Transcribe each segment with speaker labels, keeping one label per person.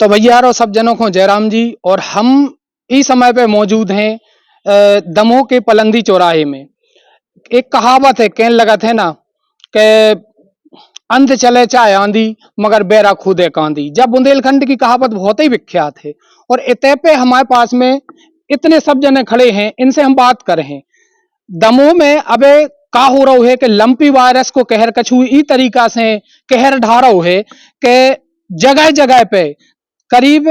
Speaker 1: तो भैया और सब जनों को जयराम जी। और हम इस समय पे मौजूद हैं दमोह के पलंदी चौराहे में। एक कहावत है, कहने लगा थे ना कि अंध चले चाहे आंधी मगर बेरा खुदे कांदी। जब बुंदेलखंड की कहावत बहुत ही विख्यात है। और इतने पे हमारे पास में इतने सब जने खड़े हैं, इनसे हम बात कर रहे हैं। दमोह में अबे का हो रहा है कि लंपी वायरस को कहर कछु ई तरीका से कहर ढा रहा है कि जगह जगह पे करीब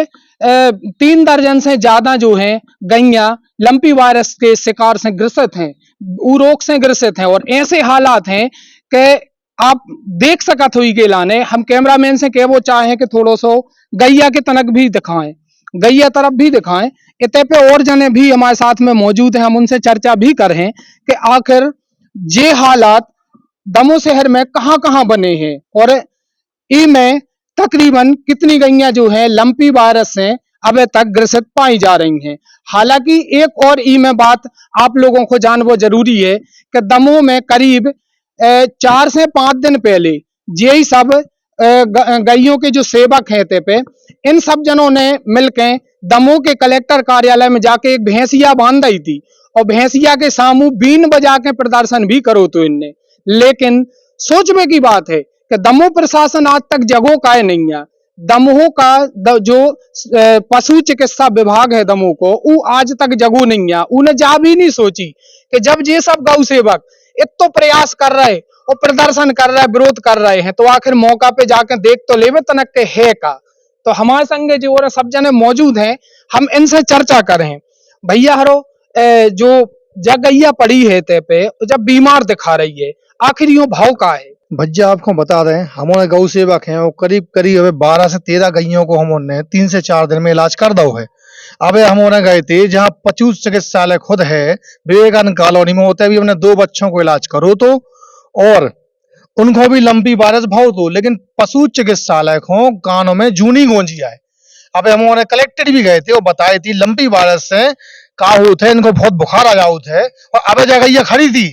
Speaker 1: 3 दर्जन से ज्यादा जो है गैया लंपी वायरस के शिकार से ग्रसित हैं, रोग से ग्रसित हैं। और ऐसे हालात हैं कि आप देख सकत हो के लाने हम कैमरामैन से कह वो चाहे कि थोड़ा सो गैया के तनक भी दिखाएं, गैया तरफ भी दिखाएं। इतने पे और जने भी हमारे साथ में मौजूद हैं, हम उनसे चर्चा भी कर रहे हैं कि आखिर ये हालात दमोह शहर में कहां कहां बने हैं और इनमें तकरीबन कितनी गैया जो है लंपी वायरस से अब तक ग्रसित पाई जा रही हैं। हालांकि एक और ई में बात आप लोगों को जानना जरूरी है कि दमोह में करीब 4 से 5 दिन पहले यही सब गैयों के जो सेवक हैं ते पे इन सब जनों ने मिलकर दमोह के कलेक्टर कार्यालय में जाके एक भैंसिया बांध दी थी और भैंसिया के सामू बीन बजा के प्रदर्शन भी करो तो इनने। लेकिन सोचने की बात है कि दमोह प्रशासन आज तक जगह का नहीं है। दमोह का जो पशु चिकित्सा विभाग है दमोह को, वो आज तक जगह नहीं है। उन्हें जा भी नहीं सोची कि जब ये सब गौ सेवक इतो प्रयास कर रहे और प्रदर्शन कर रहे, विरोध कर रहे हैं, तो आखिर मौका पे जाकर देख तो लेवे तनक के है का। तो हमारे संग जो और सब जने मौजूद हैं, हम इनसे चर्चा करें। भैया हरो जो जगैया पड़ी है ते पे जब बीमार दिखा रही है, आखिर यो भाव का है?
Speaker 2: भैया आपको बता रहे हैं, हमारे गौ सेवक हैं वो करीब करीब अभी 12 से 13 गैयों को हमने 3 से 4 दिन में इलाज कर दो है। अबे हम उन्हें गए थे जहाँ पशु चिकित्सालय खुद है विवेकानंद कॉलोनी में, होते भी अपने 2 बच्चों को इलाज करो तो और उनको भी लंपी वायरस भाव तो, लेकिन पशु चिकित्सालय को कानों में जूनी गूंजी आए। अबे हम उन्हें कलेक्टर भी गए थे, वो बताए थी लंपी वायरस से का होते है, इनको बहुत बुखार आ जाओ थे। और अबे जगह ये खड़ी थी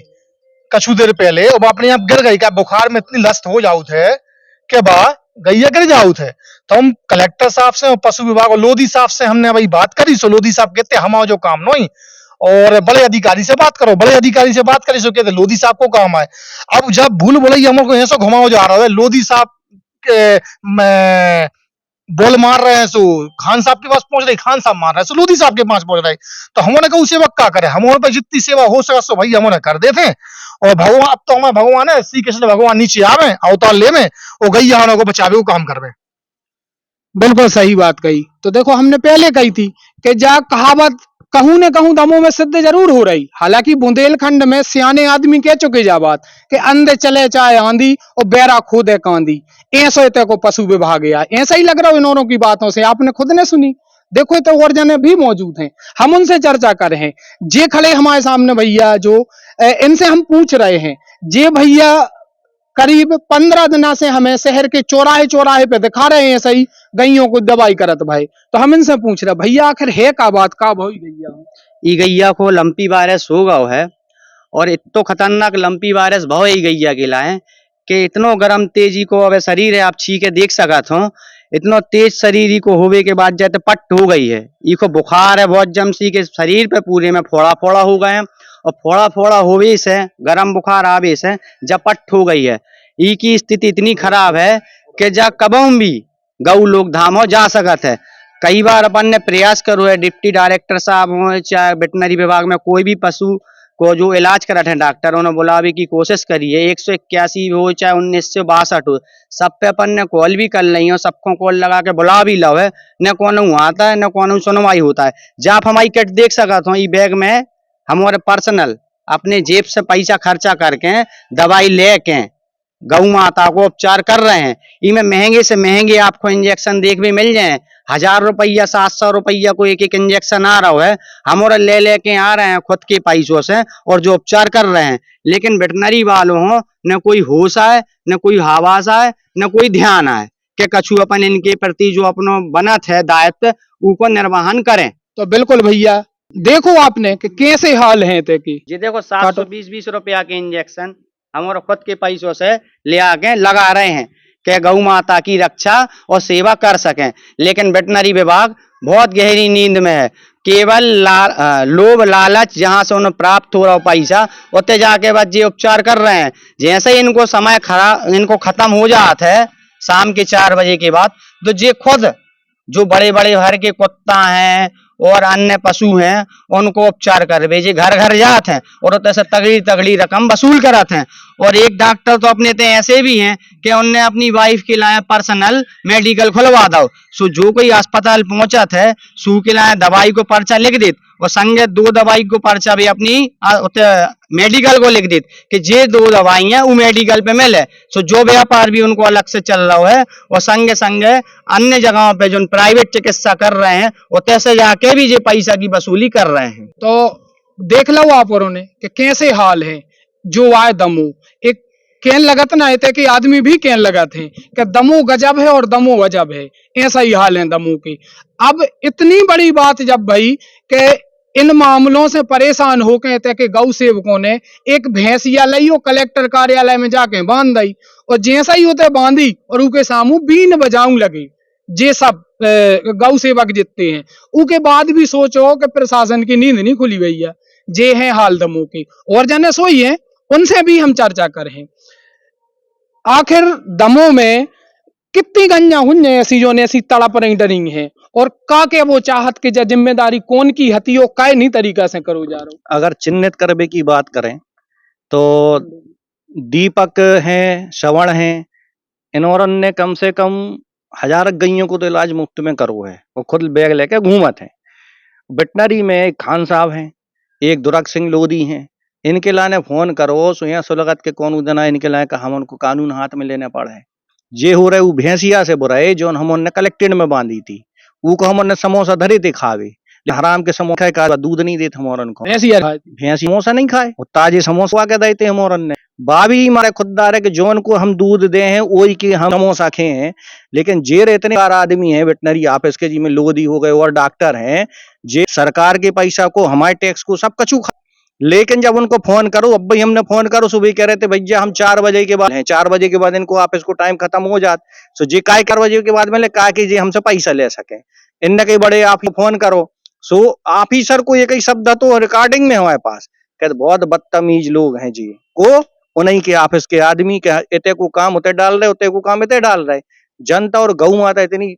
Speaker 2: कछु देर पहले और अपने आप गिर गई, क्या बुखार में इतनी लस्त हो जाओ थे कि बा गैया गिर जाओ थे। तो हम कलेक्टर साहब से और पशु विभाग और लोधी साहब से हमने भाई बात करी। सो लोधी साहब कहते हम जो काम नहीं और बड़े अधिकारी से बात करो, बड़े अधिकारी से बात करी। सो कहते लोधी साहब को काम है। अब जब भूल भुलैया हमको ऐसा घुमाओ जा रहा है, लोधी साहब बोल मार रहे हैं, सो खान साहब के पास पहुंच रहे, खान साहब मार रहे हैं, सो लोधी साहब के पास पहुंच रहे। तो हमने कहा सेवक क्या करे, हमारे पे जितनी सेवा हो सके सो भाई हमने कर देते। और भगवान अब तो हमें भगवान है, श्री कृष्ण भगवान नीचे आवे अवतार ले में और गैया को बचावे को काम करवे।
Speaker 1: बिल्कुल सही बात कही। तो देखो हमने पहले कही थी कि जा कहावत कहूं न कहूं दमों में सिद्ध जरूर हो रही। हालांकि बुंदेलखंड में सियाने आदमी कह चुके जा बात कि अंधे चले चाहे आंधी और बेरा खोदे कांदी। ऐसे को पशु विभाग गया, ऐसा ही लग रहा है इन्होंने की बातों से, आपने खुद ने सुनी। देखो तो और जने भी मौजूद हैं, हम उनसे चर्चा कर रहे हैं। जे खड़े हमारे सामने भैया जो इनसे हम पूछ रहे हैं, जे भैया करीब 15 दिना से हमें शहर के चौराहे चौराहे पे दिखा रहे हैं सही गैयों को दवाई करत भाई। तो हम इनसे पूछ रहे भैया आखिर है का बात का भाई गैया
Speaker 3: ई गैया को लंपी वायरस हो गया है और इतो खतरनाक लंपी वायरस भाव ही गैया के लाए कि इतनो गरम तेजी को अब शरीर है, आप छी के देख सकत हो। इतनो तेज शरीर को होवे के बाद जाते पट्ट हो गई है। इको बुखार है बहुत जमसी के शरीर पे पूरे में फोड़ा फोड़ा हो गए हैं और फोड़ा फोड़ा होवे से गरम बुखार आवे से जपट हो गई है। ई की स्थिति इतनी खराब है कि जा कबम भी गौ लोग धाम हो जा सकत है। कई बार अपन ने प्रयास करो है, डिप्टी डायरेक्टर साहब हो चाहे वेटनरी विभाग में कोई भी पशु को जो इलाज करत है डॉक्टरों ने बुलावे की कोशिश करी है। 181 हो चाहे 1962 हो, सब पे अपन ने कॉल भी कर ली हो, सबको कॉल लगा के बुला भी लो है, न कौन आता है न कौन सुनवाई होता है। जब आप हमारी किट देख सकते हो, ई बैग में हमारे पर्सनल अपने जेब से पैसा खर्चा करके दवाई लेके गौ माता को उपचार कर रहे हैं। इनमें महंगे से महंगे आपको इंजेक्शन देख भी मिल जाए, 1000 रुपया 700 रुपया को एक एक इंजेक्शन आ रहा है। हम और ले लेके आ रहे हैं खुद के पैसों से और जो उपचार कर रहे हैं। लेकिन वेटनरी वालों हो न कोई होश आए न कोई हवास आए न कोई ध्यान आए कि कछु अपन इनके प्रति जो अपनो बनत है दायित्व उनको निर्वहन करें।
Speaker 1: तो बिल्कुल भैया देखो आपने कि कैसे हाल है ते की।
Speaker 3: जी देखो 720 रुपया के इंजेक्शन हमारे खुद के पैसों से ले आके लगा रहे हैं कि गौ माता की रक्षा और सेवा कर सकें। लेकिन वेटनरी विभाग बहुत गहरी नींद में है। केवल लोभ लालच जहां से उन्हें प्राप्त हो रहा पैसा, उत्ते जाके बस ये उपचार कर रहे हैं। जैसे ही इनको समय इनको खत्म हो जाता है शाम के 4 बजे के बाद, तो ये खुद जो बड़े बड़े घर के कुत्ता हैं और अन्य पशु हैं उनको उपचार कर भेजे, घर घर जाते हैं और उत्ते से तगड़ी तगड़ी रकम वसूल कराते हैं। और एक डॉक्टर तो अपने ते ऐसे भी हैं कि उनने अपनी वाइफ के लाए पर्सनल मेडिकल खुलवा दो। सो जो कोई अस्पताल पहुंचत है सू के लाए दवाई को पर्चा लिख देत और संगे 2 दवाई को पर्चा भी अपनी मेडिकल को लिख देत कि ये 2 दवाइयां वो मेडिकल पे मिले। सो जो व्यापार भी उनको अलग से चल रहा है और संगे संगे अन्य जगहों पे जो प्राइवेट चिकित्सा कर रहे हैं उतने से जाके भी ये पैसा की वसूली कर रहे हैं।
Speaker 1: तो देख लो आप और ने कि कैसे हाल है। जो आए दमो एक कहन लगत ना है कि आदमी भी कहन लगत है कि दमो गजब है और दमो गजब है, ऐसा ही हाल है दमो की। अब इतनी बड़ी बात जब भाई कि इन मामलों से परेशान हो कहते कि गौ सेवकों ने एक भैंसिया लाई और कलेक्टर कार्यालय में जाके बांध दी और जैसा ही होते बांधी और उनके सामू बीन बजाऊं लगे जे सब गौ सेवक जितते हैं। उसके बाद भी सोचो कि प्रशासन की नींद नहीं खुली हुई है। जे है हाल दमो की और जने सोई है उनसे भी हम चर्चा करें। आखिर दमो में कितनी गंजा हुन्ने ऐसी जो ने ऐसी तड़प रही डरी है और का के वो चाहत की जिम्मेदारी कौन की हतियो काय नहीं तरीका से करो जा रहा।
Speaker 4: अगर चिन्हित करबे की बात करें तो दीपक हैं, श्रवण हैं, इन्होंने ने कम से कम 1000 गईयों को तो इलाज मुफ्त में करो है। वो खुद बैग लेके घूमत है। वेटनरी में एक खान साहब हैं, एक दुरक सिंह लोधी हैं। इनके लाने फोन करो सो यहाँ सुलगत के कौन जना इनके लाए का हम उनको कानून हाथ में लेने पड़े है। जे हो रहे वो भैंसिया से बुराए जो हमने कलेक्टेड में बांधी थी वो को हमने समोसा धरे थे खावे, हराम के समोसा का दूध नहीं देते हमोरन को। भैंसी समोसा नहीं खाए, वो ताजे समोसा के देते हमोरन ने। बाबी हमारे खुददार है कि जोन को हम दूध दे हैं वही के हम समोसा खे हैं। लेकिन जेर इतने बार आदमी है वेटनरी ऑफिस के जिसमें लोधी हो गए और डॉक्टर हैं जे सरकार के पैसा को हमारे टैक्स को सब कचू खा। लेकिन जब उनको फोन करो, अब भाई हमने फोन करो सुबह कह रहे थे भैया हम 4 बजे के बाद हैं, 4 बजे के बाद इनको ऑफिस को टाइम खत्म हो जात। सो जी काय 4 बजे के बाद मैंने कहा कि जी हमसे पैसा ले सके इनने कई बड़े आप फोन करो। सो ऑफिसर को ये कई शब्द तो रिकॉर्डिंग में हमारे पास कहते बहुत बदतमीज लोग हैं जी को उन्हीं के ऑफिस के आदमी के इतने को काम उतने डाल रहे, उतने को काम इतने डाल रहे। जनता और गौ माता इतनी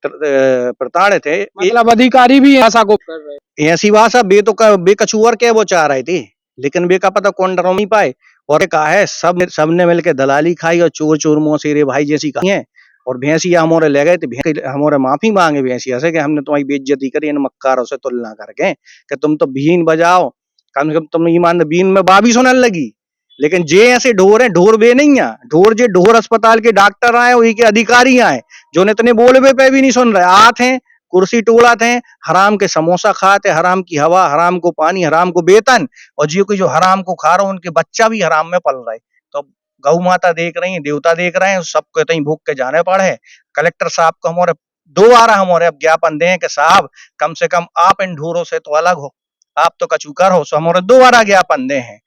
Speaker 4: प्रताड़ित है,
Speaker 1: मतलब अधिकारी भी ऐसा को कर रहे।
Speaker 4: ऐसी भाषा बेकछुअर के वो चाह रहे थे लेकिन बे का पता कौन डरो नहीं पाए। और कहा है सबने मिलकर दलाली खाई और चोर चोर मोसेरे भाई जैसी कही है। और भैंसिया हमारे ले गए थे, हमारे माफी मांगे भैंसिया से कि हमने तुम्हारी बेइज्जती करी इन मक्कारों से तुलना करके कि तुम तो बीन बजाओ, कम से कम तुम ईमान बीन में बाबी सुनने लगी। लेकिन जे ऐसे ढोर है, ढोर बे नहीं है, ढोर जे ढोर अस्पताल के डॉक्टर आए वही के अधिकारी आए जो इतने बोलबे पे भी नहीं सुन रहे। आते हैं कुर्सी टोला थे, हराम के समोसा खाते, हराम की हवा, हराम को पानी, हराम को वेतन, और जियो को जो हराम को खा रहे हो उनके बच्चा भी हराम में पल रहे। तो गौ माता देख रही है, देवता देख रहे हैं, सबको इतनी भूख के जाने पड़े। कलेक्टर साहब को हमारे 2 बार हमारे अब ज्ञापन दें कि साहब कम से कम आप इन ढोरों से तो अलग हो, आप तो कचूकर हो। सो हमारे 2 बार ज्ञापन दे हैं।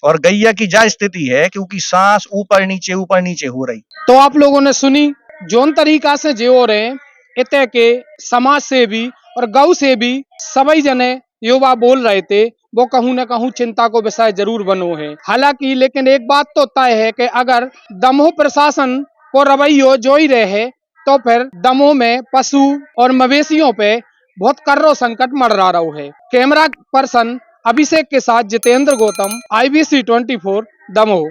Speaker 4: और गैया की जा स्थिति है क्योंकि सांस ऊपर नीचे हो रही।
Speaker 1: तो आप लोगों ने सुनी जोन तरीका से जो रहे इतने के समाज से भी और गौ से भी सभी जने युवा बोल रहे थे, वो कहूं न कहूं चिंता को विषय जरूर बनो है। हालांकि लेकिन एक बात तो तय है कि अगर दमोह प्रशासन को रवैयो जो ही रहे तो फिर दमोह में पशु और मवेशियों पे बहुत कर्रो संकट मंडरा रहा है। कैमरा पर्सन अभिषेक के साथ जितेंद्र गौतम, IBC 24 दमोह।